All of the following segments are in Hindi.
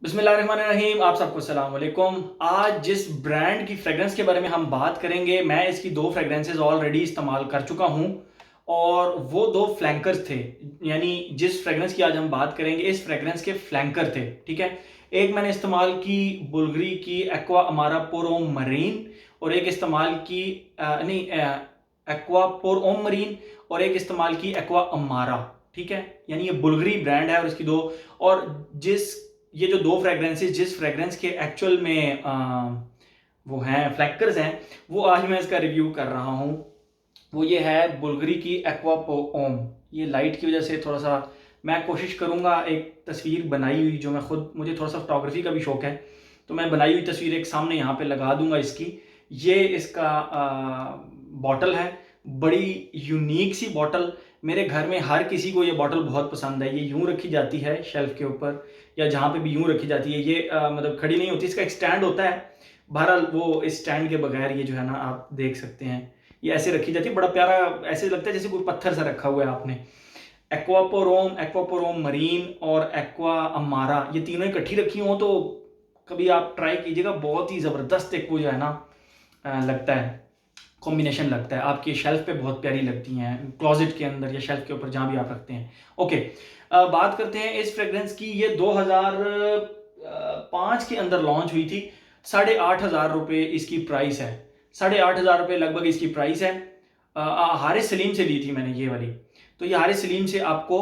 बिस्मिल्लाहिर्रहमानिर्रहीम। आप सबको सलाम वालेकुम। आज जिस ब्रांड की फ्रेग्रेंस के बारे में हम बात करेंगे, मैं इसकी दो फ्रेग्रेंसेस ऑलरेडी इस्तेमाल कर चुका हूं और वो दो फ्लैंकर्स थे। यानी जिस फ्रेग्रेंस की आज हम बात करेंगे इस फ्रेग्रेंस के फ्लैंकर थे, ठीक है। एक मैंने इस्तेमाल की बुल्गरी की एक्वा अमारा पोर ओम मरीन और एक इस्तेमाल की नहीं एक्वा पोर ओम मरीन और एक इस्तेमाल की एक्वा अमारा, ठीक है। यानी ये बुल्गरी ब्रांड है और इसकी दो, और जिस ये जो दो फ्रेग्रेंसेस जिस फ्रेग्रेंस के एक्चुअल में वो हैं फ्लैंकर्स हैं, वो आज मैं इसका रिव्यू कर रहा हूँ। वो ये है बुल्गरी की एक्वा ओम। ये लाइट की वजह से थोड़ा सा मैं कोशिश करूँगा एक तस्वीर बनाई हुई, जो मैं खुद, मुझे थोड़ा सा फोटोग्राफी का भी शौक है, तो मैं बनाई हुई तस्वीर एक सामने यहाँ पे लगा दूंगा इसकी। ये इसका बॉटल है, बड़ी यूनिक सी बॉटल। मेरे घर में हर किसी को ये बॉटल बहुत पसंद है। ये यूं रखी जाती है शेल्फ के ऊपर या जहाँ पे भी यूं रखी जाती है। ये मतलब खड़ी नहीं होती, इसका एक स्टैंड होता है। बहरहाल वो इस स्टैंड के बगैर ये जो है ना, आप देख सकते हैं, ये ऐसे रखी जाती है। बड़ा प्यारा, ऐसे लगता है जैसे कोई पत्थर सा रखा हुआ है आपने। एक्वापोरोम मरीन और एक्वा अमारा, ये तीनों इकट्ठी रखी हो तो कभी आप ट्राई कीजिएगा। बहुत ही ज़बरदस्त एक वो जो है ना लगता है, कॉम्बिनेशन लगता है। आपकी शेल्फ पे बहुत प्यारी लगती हैं, क्लोजेट के अंदर या शेल्फ के ऊपर जहाँ भी आप रखते हैं। ओके, बात करते हैं इस फ्रेग्रेंस की। ये 2005 के अंदर लॉन्च हुई थी। 8,500 रुपये इसकी प्राइस है। 8,500 रुपये लगभग इसकी प्राइस है। हारिस सलीम से ली थी मैंने ये वाली, तो ये हारिस सलीम से आपको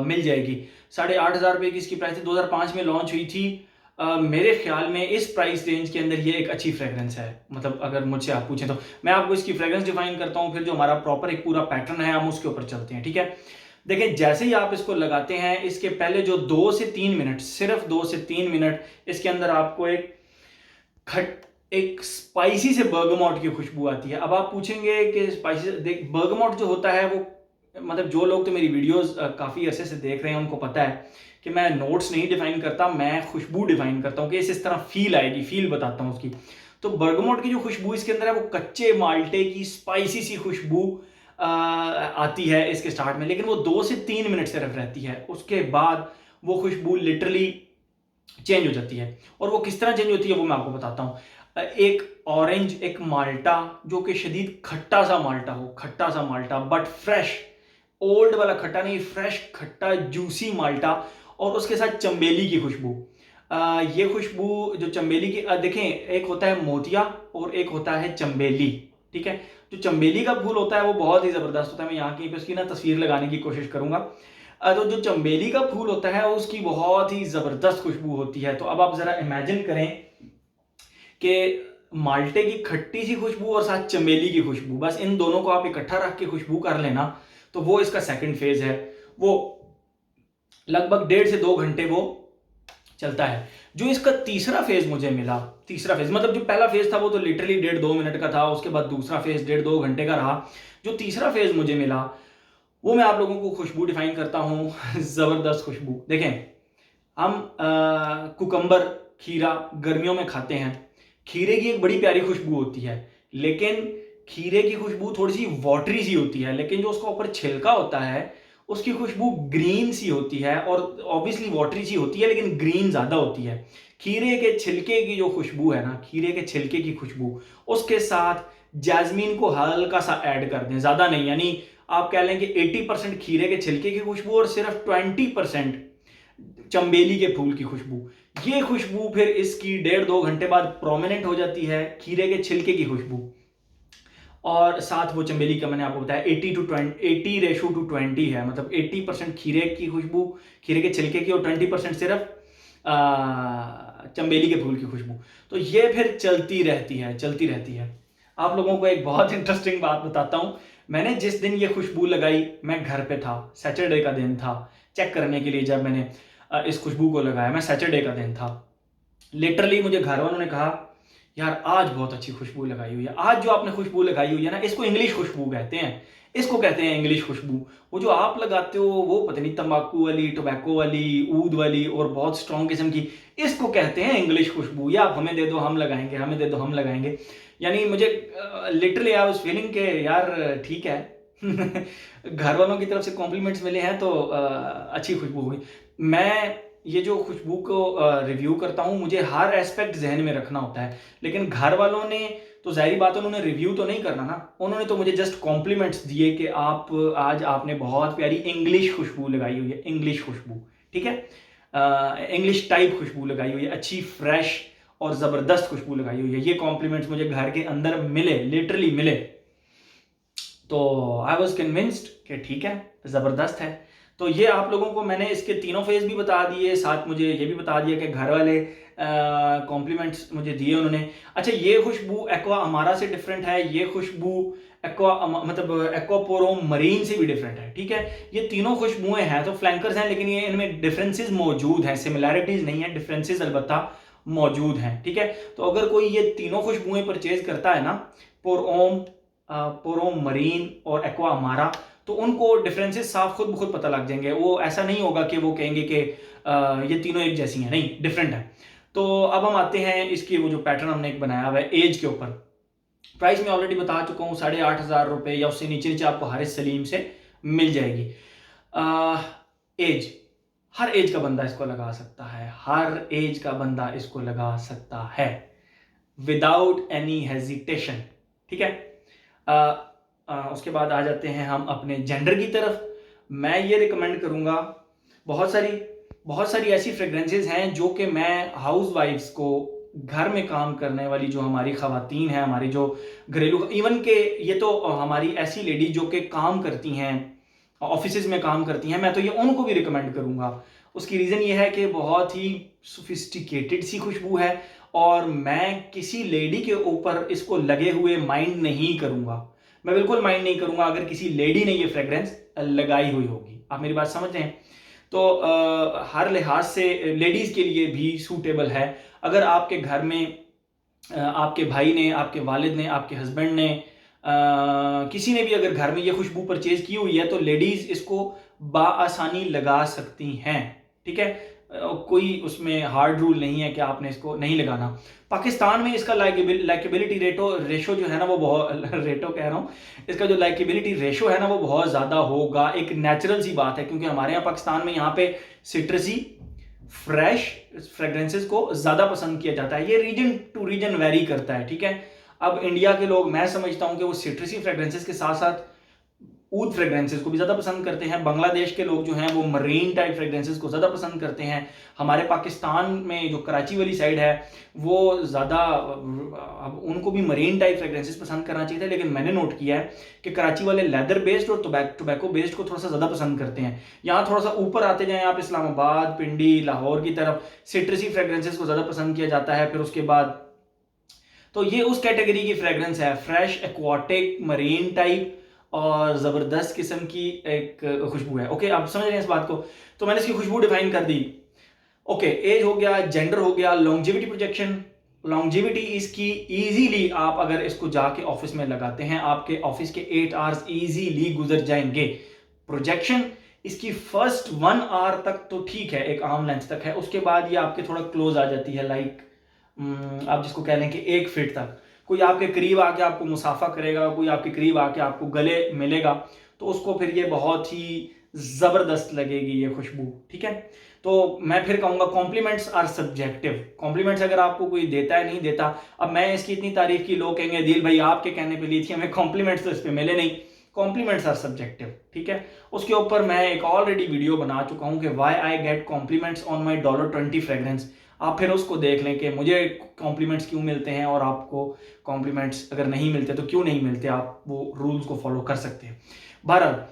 मिल जाएगी। 8,500 रुपये की इसकी प्राइस है। 2005 में लॉन्च हुई थी। मेरे ख्याल में इस प्राइस रेंज के अंदर ये एक अच्छी फ्रेग्रेंस है। मतलब अगर मुझसे आप पूछें तो मैं आपको इसकी फ्रेग्रेंस डिफाइन करता हूँ, फिर जो हमारा प्रॉपर एक पूरा पैटर्न है हम उसके ऊपर चलते हैं, ठीक है। देखिए, जैसे ही आप इसको लगाते हैं, इसके पहले जो 2 से 3 मिनट, सिर्फ 2 से 3 मिनट, इसके अंदर आपको एक स्पाइसी से बर्गमॉट की खुशबू आती है। अब आप पूछेंगे कि स्पाइसी, देख बर्गमॉट जो होता है वो, मतलब जो लोग तो मेरी वीडियोस काफ़ी अरसे से देख रहे हैं उनको पता है कि मैं नोट्स नहीं डिफाइन करता, मैं खुशबू डिफाइन करता हूँ कि इस तरह फील आएगी, फील बताता हूँ उसकी। तो बर्गमोट की जो खुशबू इसके अंदर है वो कच्चे माल्टे की स्पाइसी सी खुशबू आती है इसके स्टार्ट में, लेकिन वो 2 से 3 मिनट सिर्फ रहती है। उसके बाद वो खुशबू लिटरली चेंज हो जाती है। और वो किस तरह चेंज होती है वो मैं आपको बताता हूँ। एक ऑरेंज, एक माल्टा जो कि शदीद खट्टा सा माल्टा हो, खट्टा सा माल्टा बट फ्रेश, ओल्ड वाला खट्टा नहीं, फ्रेश खट्टा जूसी माल्टा, और उसके साथ चंबेली की खुशबू। ये खुशबू जो चंबेली की, देखें, एक होता है मोतिया और एक होता है चंबेली, ठीक है। जो चंबेली का फूल होता है वो बहुत ही ज़बरदस्त होता है। मैं यहाँ की उसकी ना तस्वीर लगाने की कोशिश करूँगा। तो जो चंबेली का फूल होता है उसकी बहुत ही ज़बरदस्त खुशबू होती है। तो अब आप ज़रा इमेजिन करें कि माल्टे की खट्टी सी खुशबू और साथ चमेली की खुशबू, बस इन दोनों को आप इकट्ठा रख के खुशबू कर लेना, तो वो इसका सेकंड फेज है। वो लगभग 1.5 से 2 घंटे वो चलता है। जो इसका तीसरा फेज मुझे मिला, तीसरा फेज मतलब जो पहला फेज था वो तो लिटरली 1.5-2 मिनट का था, उसके बाद दूसरा फेज 1.5-2 घंटे का रहा। जो तीसरा फेज मुझे मिला वो मैं आप लोगों को खुशबू डिफाइन करता हूँ। जबरदस्त खुशबू। देखें, हम कुकम्बर, खीरा गर्मियों में खाते हैं। खीरे की एक बड़ी प्यारी खुशबू होती है, लेकिन खीरे की खुशबू थोड़ी सी वाटरी सी होती है, लेकिन जो उसका ऊपर छिलका होता है उसकी खुशबू ग्रीन सी होती है, और ऑब्वियसली वाटरी सी होती है लेकिन ग्रीन ज़्यादा होती है। खीरे के छिलके की जो खुशबू है ना, खीरे के छिलके की खुशबू, उसके साथ जैस्मीन को हल्का सा ऐड कर दें, ज़्यादा नहीं, यानी आप कह लें कि 80% खीरे के छिलके की खुशबू और सिर्फ 20% चंबेली के फूल की खुशबू। ये खुशबू फिर इसकी 1.5-2 घंटे बाद प्रोमिनेंट हो जाती है, खीरे के छिलके की खुशबू, और साथ वो चंबेली का मैंने आपको बताया 80:20 है। मतलब 80% खीरे की खुशबू, खीरे के छिलके की, और 20% सिर्फ चंबेली के फूल की खुशबू। तो ये फिर चलती रहती है, चलती रहती है। आप लोगों को एक बहुत इंटरेस्टिंग बात बताता हूँ। मैंने जिस दिन ये खुशबू लगाई, मैं घर पे था, सैटरडे का दिन था, चेक करने के लिए जब मैंने इस खुशबू को लगाया, मैं सैटरडे का दिन था। लिटरली मुझे घर वालों ने कहा, यार आज बहुत अच्छी खुशबू लगाई हुई है, आज जो आपने खुशबू लगाई हुई है ना, इसको इंग्लिश खुशबू कहते हैं, इसको कहते हैं इंग्लिश खुशबू। वो जो आप लगाते हो वो पता नहीं तंबाकू वाली, टोबैको वाली, ऊद वाली और बहुत स्ट्रॉन्ग किस्म की, इसको कहते हैं इंग्लिश खुशबू। या आप हमें दे दो हम लगाएंगे, हमें दे दो हम लगाएंगे। यानी मुझे लिटरली आई वाज फीलिंग के यार ठीक है। घर वालों की तरफ से कॉम्प्लीमेंट्स मिले हैं तो अच्छी खुशबू हुई। मैं ये जो खुशबू को रिव्यू करता हूँ, मुझे हर एस्पेक्ट जहन में रखना होता है। लेकिन घर वालों ने तो ज़ाहिर बात है, उन्होंने रिव्यू तो नहीं करना ना, उन्होंने तो मुझे जस्ट कॉम्प्लीमेंट्स दिए कि आप आज आपने बहुत प्यारी इंग्लिश खुशबू लगाई हुई है, इंग्लिश खुशबू, ठीक है, इंग्लिश टाइप खुशबू लगाई हुई है, अच्छी फ्रेश और ज़बरदस्त खुशबू लगाई हुई है। ये कॉम्प्लीमेंट्स मुझे घर के अंदर मिले, लिटरली मिले। तो आई वॉज कन्विंस्ड कि ठीक है, ज़बरदस्त है। तो ये आप लोगों को मैंने इसके तीनों फेज भी बता दिए, साथ मुझे ये भी बता दिया कि घर वाले कॉम्प्लीमेंट्स मुझे दिए उन्होंने। अच्छा, ये खुशबू एक्वा अमारा से डिफरेंट है, ये खुशबू मतलब एक्वापोरोम मरीन से भी डिफरेंट है, ठीक है। ये तीनों खुशबुएं हैं तो फ्लैंकर्स हैं, लेकिन ये इनमें डिफरेंसेस मौजूद हैं, सिमिलैरिटीज नहीं है, डिफरेंसेस अलबत्ता मौजूद हैं, ठीक है। तो अगर कोई ये तीनों खुशबुएं परचेज करता है ना, पोरोम मरीन और एक्वा अमारा, तो उनको डिफरेंसेस साफ खुद ब खुद पता लग जाएंगे। वो ऐसा नहीं होगा कि वो कहेंगे कि ये तीनों एक जैसी हैं, नहीं, डिफरेंट है। तो अब हम आते हैं इसकी वो जो पैटर्न हमने एक बनाया हुआ है एज के ऊपर। प्राइस मैं ऑलरेडी बता चुका हूँ, 8,500 रुपये या उससे नीचे नीचे आपको हारिस सलीम से मिल जाएगी। एज, हर एज का बंदा इसको लगा सकता है, हर एज का बंदा इसको लगा सकता है विदाउट एनी हेजिटेशन, ठीक है। उसके बाद आ जाते हैं हम अपने जेंडर की तरफ। मैं ये रिकमेंड करूंगा, बहुत सारी ऐसी फ्रेग्रेंसेस हैं जो कि मैं हाउस वाइफ्स को, घर में काम करने वाली जो हमारी ख़वातीन हैं, हमारी जो घरेलू, इवन के ये तो हमारी ऐसी लेडी जो कि काम करती हैं, ऑफिस में काम करती हैं, मैं तो ये उनको भी रिकमेंड करूंगा। उसकी रीज़न ये है कि बहुत ही सोफिस्टिकेटेड सी खुशबू है और मैं किसी लेडी के ऊपर इसको लगे हुए माइंड नहीं करूंगा। मैं बिल्कुल माइंड नहीं करूंगा अगर किसी लेडी ने ये फ्रेग्रेंस लगाई हुई होगी। आप मेरी बात समझ रहे हैं? तो हर लिहाज से लेडीज़ के लिए भी सूटेबल है। अगर आपके घर में आपके भाई ने, आपके वालिद ने, आपके हस्बैंड ने, किसी ने भी अगर घर में ये खुशबू परचेज की हुई है तो लेडीज़ इसको बाआसानी लगा सकती हैं, ठीक है। कोई उसमें हार्ड रूल नहीं है कि आपने इसको नहीं लगाना। पाकिस्तान में इसका लाइकेबिलिटी रेशो जो है ना वो बहुत रेटो कह रहा हूँ, इसका जो लाइकेबिलिटी रेशो है ना वो बहुत ज़्यादा होगा। एक नेचुरल सी बात है, क्योंकि हमारे यहाँ पाकिस्तान में यहाँ पे सिट्रसी फ्रेश फ्रेग्रेंसेस को ज़्यादा पसंद किया जाता है। ये रीजन टू रीजन वेरी करता है, ठीक है। अब इंडिया के लोग, मैं समझता हूँ कि वो सिट्रसी फ्रेग्रेंसेस के साथ साथ ऊद फ्रेग्रेंसेस को भी ज़्यादा पसंद करते हैं। बांग्लादेश के लोग जो हैं वो मरीन टाइप फ्रेग्रेंसेस को ज़्यादा पसंद करते हैं। हमारे पाकिस्तान में जो कराची वाली साइड है वो ज़्यादा, अब उनको भी मरीन टाइप फ्रेग्रेंसेस पसंद करना चाहिए था, लेकिन मैंने नोट किया है कि कराची वाले लेदर बेस्ड और टोबैको बेस्ड को थोड़ा सा ज़्यादा पसंद करते हैं। यहाँ थोड़ा सा ऊपर आते जाएँ आप, इस्लामाबाद, पिंडी, लाहौर की तरफ सिट्रसी फ्रेग्रेंसेस को ज़्यादा पसंद किया जाता है। फिर उसके बाद तो ये उस कैटेगरी की फ्रेग्रेंस है, फ्रेश, एक्वाटिक, मरीन टाइप और ज़बरदस्त किस्म की एक खुशबू है। ओके, आप समझ रहे हैं इस बात को? तो मैंने इसकी खुशबू डिफाइन कर दी। ओके, एज हो गया, जेंडर हो गया, लॉन्जेविटी प्रोजेक्शन। लॉन्जेविटी इसकी इजीली, आप अगर इसको जाके ऑफिस में लगाते हैं, आपके ऑफिस के 8 आवर्स इजीली गुजर जाएंगे। प्रोजेक्शन इसकी फर्स्ट 1 आवर तक तो ठीक है, एक आर्म लेंथ तक है, उसके बाद ये आपके थोड़ा क्लोज आ जाती है, लाइक आप जिसको कह लें कि 1 फीट तक। कोई आपके करीब आके आपको मुसाफा करेगा, कोई आपके करीब आके आपको गले मिलेगा, तो उसको फिर ये बहुत ही ज़बरदस्त लगेगी ये खुशबू, ठीक है। तो मैं फिर कहूँगा कॉम्प्लीमेंट्स आर सब्जेक्टिव। कॉम्प्लीमेंट्स अगर आपको कोई देता है, नहीं देता, अब मैं इसकी इतनी तारीफ की, लोग कहेंगे दिल भाई आपके कहने पे ली थी, हमें कॉम्प्लीमेंट्स तो इस पर मिले नहीं। कॉम्प्लीमेंट्स आर सब्जेक्टिव, ठीक है। उसके ऊपर मैं एक ऑलरेडी वीडियो बना चुका हूँ कि why I get compliments on my $20 fragrance. आप फिर उसको देख लें कि मुझे कॉम्प्लीमेंट्स क्यों मिलते हैं और आपको कॉम्प्लीमेंट्स अगर नहीं मिलते तो क्यों नहीं मिलते, आप वो रूल्स को फॉलो कर सकते हैं। बहरहाल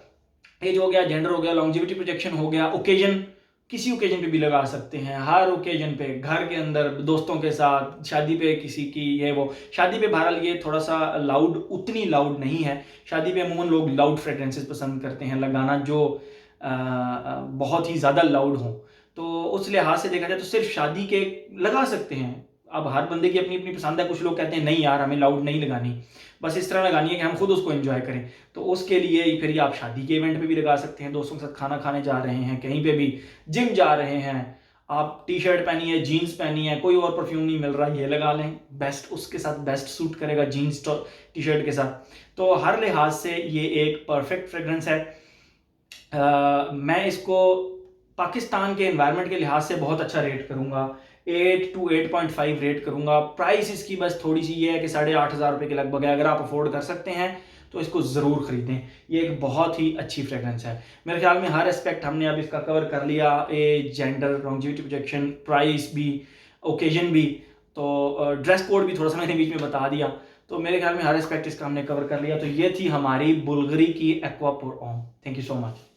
एज हो गया, जेंडर हो गया, लॉन्जेविटी प्रोजेक्शन हो गया, ओकेजन, किसी ओकेजन पे भी लगा सकते हैं, हर ओकेजन पे, घर के अंदर, दोस्तों के साथ, शादी पे किसी की, ये वो। शादी पे बहरहाल ये थोड़ा सा लाउड, उतनी लाउड नहीं है। शादी पे अमूमन लोग लाउड फ्रेग्रेंसेस पसंद करते हैं लगाना, जो बहुत ही ज़्यादा लाउड हो। तो उस लिहाज से देखा जाए तो सिर्फ शादी के लगा सकते हैं। अब हर बंदे की अपनी अपनी पसंद है। कुछ लोग कहते हैं नहीं यार हमें लाउड नहीं लगानी, बस इस तरह लगानी है कि हम खुद उसको एंजॉय करें। तो उसके लिए फिर ये आप शादी के इवेंट पे भी लगा सकते हैं, दोस्तों के साथ खाना खाने जा रहे हैं, कहीं पे भी, जिम जा रहे हैं, आप टी शर्ट पहनी है, जीन्स पहनी है, कोई और परफ्यूम नहीं मिल रहा, ये लगा लें, बेस्ट, उसके साथ बेस्ट सूट करेगा जीन्स टी शर्ट के साथ। तो हर लिहाज से ये एक परफेक्ट फ्रेग्रेंस है। मैं इसको पाकिस्तान के एनवायरनमेंट के लिहाज से बहुत अच्छा रेट करूँगा, 8 to 8.5 रेट करूँगा। प्राइस इसकी बस थोड़ी सी ये है कि 8,500 रुपये के लगभग है। अगर आप अफोर्ड कर सकते हैं तो इसको ज़रूर ख़रीदें, ये एक बहुत ही अच्छी फ्रेगरेंस है। मेरे ख्याल में हर एस्पेक्ट हमने अब इसका कवर कर लिया, age, gender, longevity projection, price भी, ओकेजन भी, तो ड्रेस कोड भी थोड़ा सा मैंने बीच में बता दिया। तो मेरे ख्याल में हर एस्पेक्ट इसका हमने कवर कर लिया। तो ये थी हमारी बुल्गारी की Aqva Pour Homme. Thank you so much.